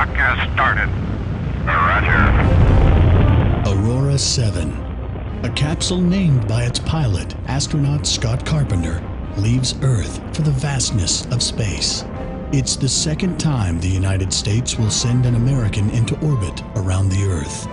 Clock has started. Roger. Aurora 7. A capsule named by its pilot, astronaut Scott Carpenter, leaves Earth for the vastness of space. It's the second time the United States will send an American into orbit around the Earth.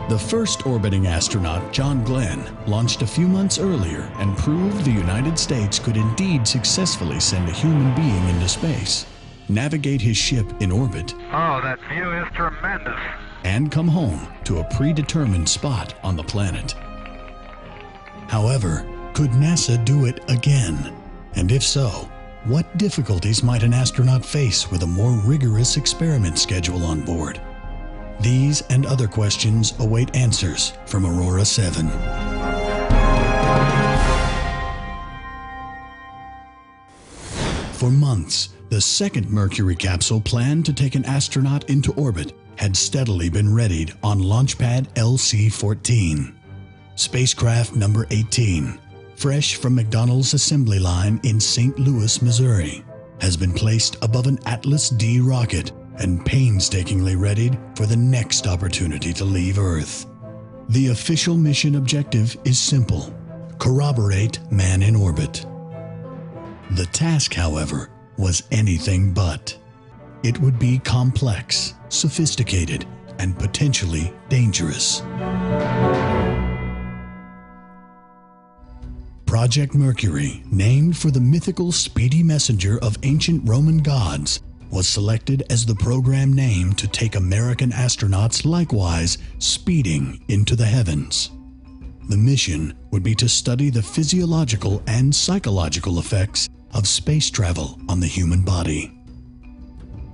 The first orbiting astronaut, John Glenn, launched a few months earlier and proved the United States could indeed successfully send a human being into space, navigate his ship in orbit, Oh, that view is tremendous. and come home to a predetermined spot on the planet. However, could NASA do it again? And if so, what difficulties might an astronaut face with a more rigorous experiment schedule on board? These and other questions await answers from Aurora 7. For months, the second Mercury capsule planned to take an astronaut into orbit had steadily been readied on Launchpad LC-14. Spacecraft number 18, fresh from McDonnell's assembly line in St. Louis, Missouri, has been placed above an Atlas D rocket and painstakingly readied for the next opportunity to leave Earth. The official mission objective is simple: corroborate man in orbit. The task, however, was anything but. It would be complex, sophisticated, and potentially dangerous. Project Mercury, named for the mythical speedy messenger of ancient Roman gods, was selected as the program name to take American astronauts likewise speeding into the heavens. The mission would be to study the physiological and psychological effects of space travel on the human body.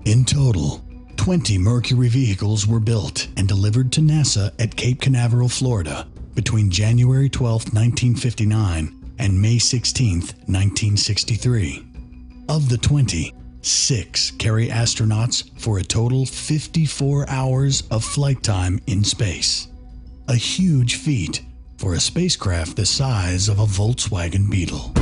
In total, 20 Mercury vehicles were built and delivered to NASA at Cape Canaveral, Florida, between January 12, 1959 and May 16, 1963. Of the 20, 6 carry astronauts for a total 54 hours of flight time in space. A huge feat for a spacecraft the size of a Volkswagen Beetle.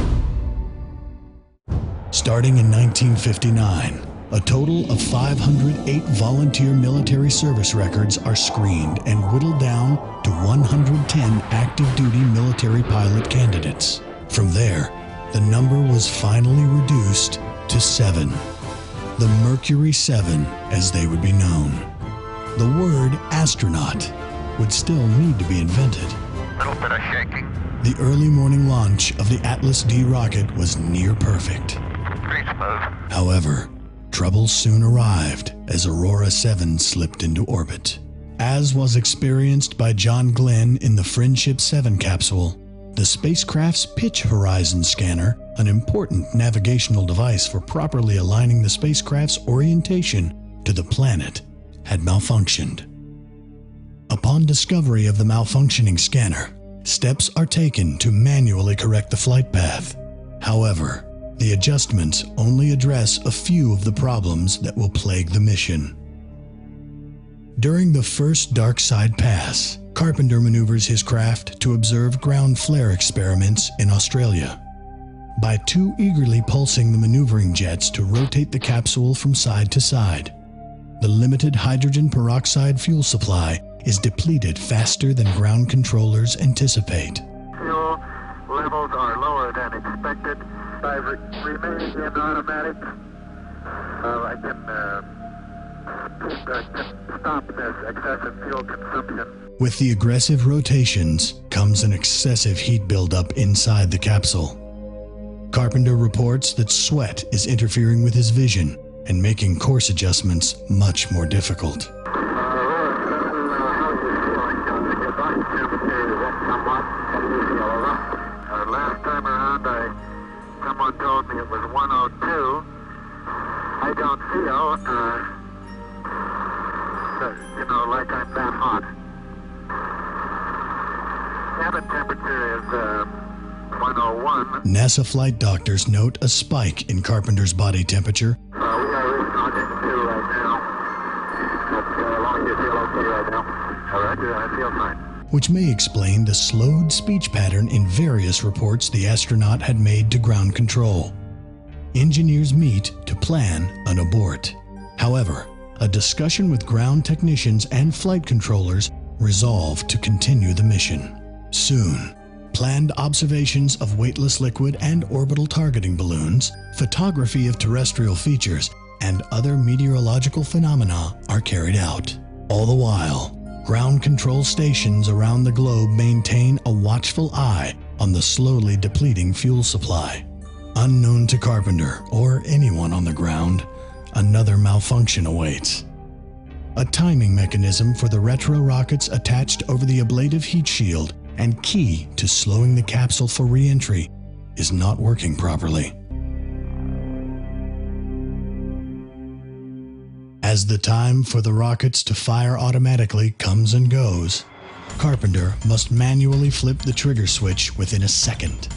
Starting in 1959, a total of 508 volunteer military service records are screened and whittled down to 110 active-duty military pilot candidates. From there, the number was finally reduced to 7. The Mercury 7, as they would be known. The word astronaut would still need to be invented. Little bit of shaking. The early morning launch of the Atlas D rocket was near perfect. Pretty smooth. However, trouble soon arrived as Aurora 7 slipped into orbit. As was experienced by John Glenn in the Friendship 7 capsule, the spacecraft's pitch horizon scanner, an important navigational device for properly aligning the spacecraft's orientation to the planet, had malfunctioned. Upon discovery of the malfunctioning scanner, steps are taken to manually correct the flight path. However, the adjustments only address a few of the problems that will plague the mission. During the first dark side pass, Carpenter maneuvers his craft to observe ground flare experiments in Australia. By too eagerly pulsing the maneuvering jets to rotate the capsule from side to side, the limited hydrogen peroxide fuel supply is depleted faster than ground controllers anticipate. Fuel levels are lower than expected. I've remained in automatic. I can stop this excessive fuel consumption. With the aggressive rotations comes an excessive heat buildup inside the capsule. Carpenter reports that sweat is interfering with his vision and making course adjustments much more difficult. Last time around, someone told me it was 102. I don't feel, like I'm that hot. Cabin temperature is 101. NASA flight doctors note a spike in Carpenter's body temperature. We are reaching 102 right now. But as long as you feel okay right now. All right, I feel fine. Which may explain the slowed speech pattern in various reports the astronaut had made to ground control. Engineers meet to plan an abort. However, a discussion with ground technicians and flight controllers resolved to continue the mission. Soon, planned observations of weightless liquid and orbital targeting balloons, photography of terrestrial features, and other meteorological phenomena are carried out. All the while, ground control stations around the globe maintain a watchful eye on the slowly depleting fuel supply. Unknown to Carpenter or anyone on the ground, another malfunction awaits. A timing mechanism for the retro rockets attached over the ablative heat shield and key to slowing the capsule for re-entry is not working properly. As the time for the rockets to fire automatically comes and goes, Carpenter must manually flip the trigger switch within a second.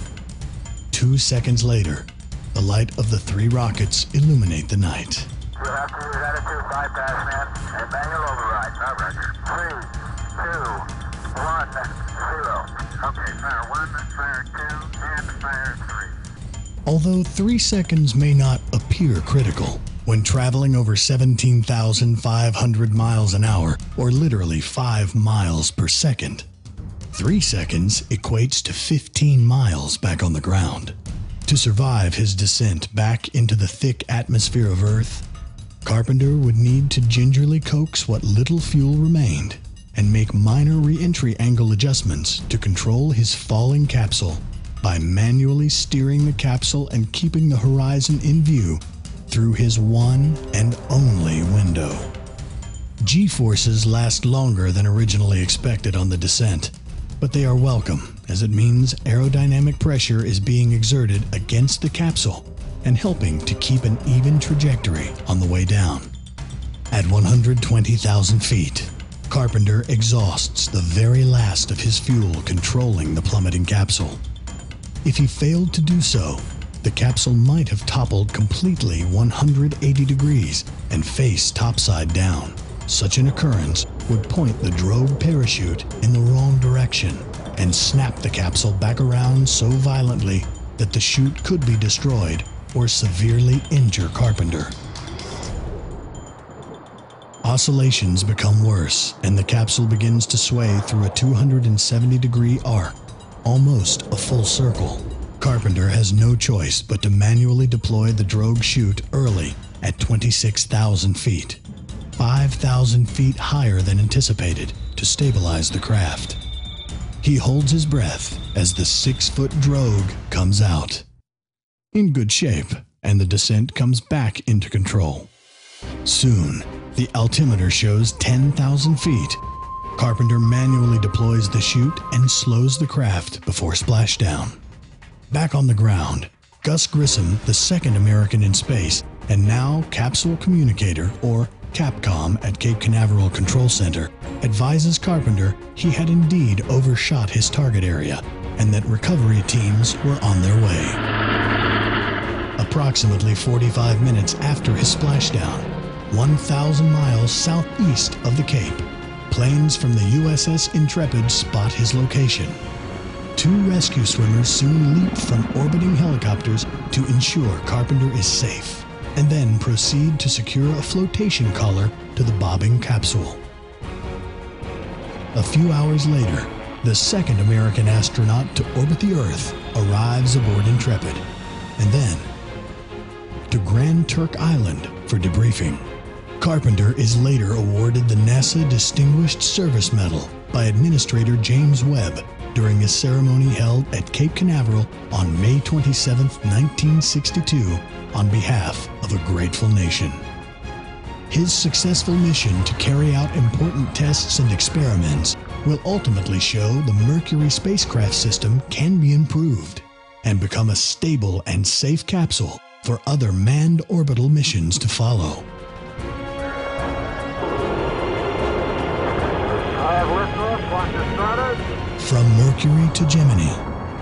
2 seconds later, the light of the 3 rockets illuminate the night. You have to use attitude bypass, man, and manual override. All right. 3, 2, 1, 0. Okay, fire 1, fire 2, and fire 3. Although 3 seconds may not appear critical, when traveling over 17,500 miles an hour, or literally 5 miles per second, 3 seconds equates to 15 miles back on the ground. To survive his descent back into the thick atmosphere of Earth, Carpenter would need to gingerly coax what little fuel remained and make minor re-entry angle adjustments to control his falling capsule by manually steering the capsule and keeping the horizon in view through his one and only window. G-forces last longer than originally expected on the descent, but they are welcome as it means aerodynamic pressure is being exerted against the capsule and helping to keep an even trajectory on the way down. At 120,000 feet, Carpenter exhausts the very last of his fuel controlling the plummeting capsule. If he failed to do so, the capsule might have toppled completely 180 degrees and face topside down. Such an occurrence would point the drogue parachute in the wrong direction and snap the capsule back around so violently that the chute could be destroyed or severely injure Carpenter. Oscillations become worse, and the capsule begins to sway through a 270-degree arc, almost a full circle. Carpenter has no choice but to manually deploy the drogue chute early at 26,000 feet, 5,000 feet higher than anticipated, to stabilize the craft. He holds his breath as the 6-foot drogue comes out. In good shape, and the descent comes back into control. Soon, the altimeter shows 10,000 feet. Carpenter manually deploys the chute and slows the craft before splashdown. Back on the ground, Gus Grissom, the second American in space, and now capsule communicator, or Capcom, at Cape Canaveral Control Center, advises Carpenter he had indeed overshot his target area and that recovery teams were on their way. Approximately 45 minutes after his splashdown, 1,000 miles southeast of the Cape, planes from the USS Intrepid spot his location. 2 rescue swimmers soon leap from orbiting helicopters to ensure Carpenter is safe, and then proceed to secure a flotation collar to the bobbing capsule. A few hours later, the second American astronaut to orbit the Earth arrives aboard Intrepid, and then to Grand Turk Island for debriefing. Carpenter is later awarded the NASA Distinguished Service Medal by Administrator James Webb during a ceremony held at Cape Canaveral on May 27, 1962, on behalf of a grateful nation. His successful mission to carry out important tests and experiments will ultimately show the Mercury spacecraft system can be improved and become a stable and safe capsule for other manned orbital missions to follow. From Mercury to Gemini,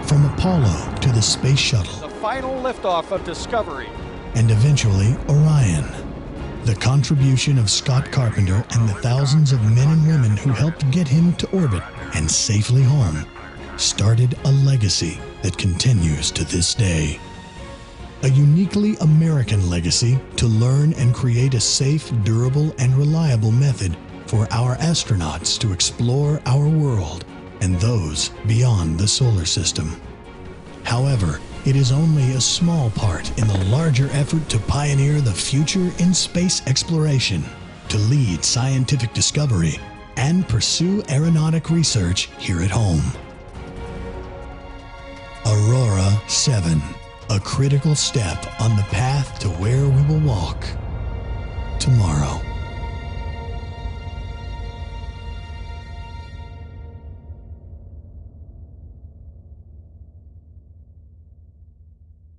from Apollo to the Space Shuttle, the final liftoff of Discovery, and eventually Orion, the contribution of Scott Carpenter and the thousands of men and women who helped get him to orbit and safely home started a legacy that continues to this day. a uniquely American legacy to learn and create a safe, durable, and reliable method for our astronauts to explore our world and those beyond the solar system. However, it is only a small part in the larger effort to pioneer the future in space exploration, to lead scientific discovery, and pursue aeronautic research here at home. Aurora 7, a critical step on the path to where we will walk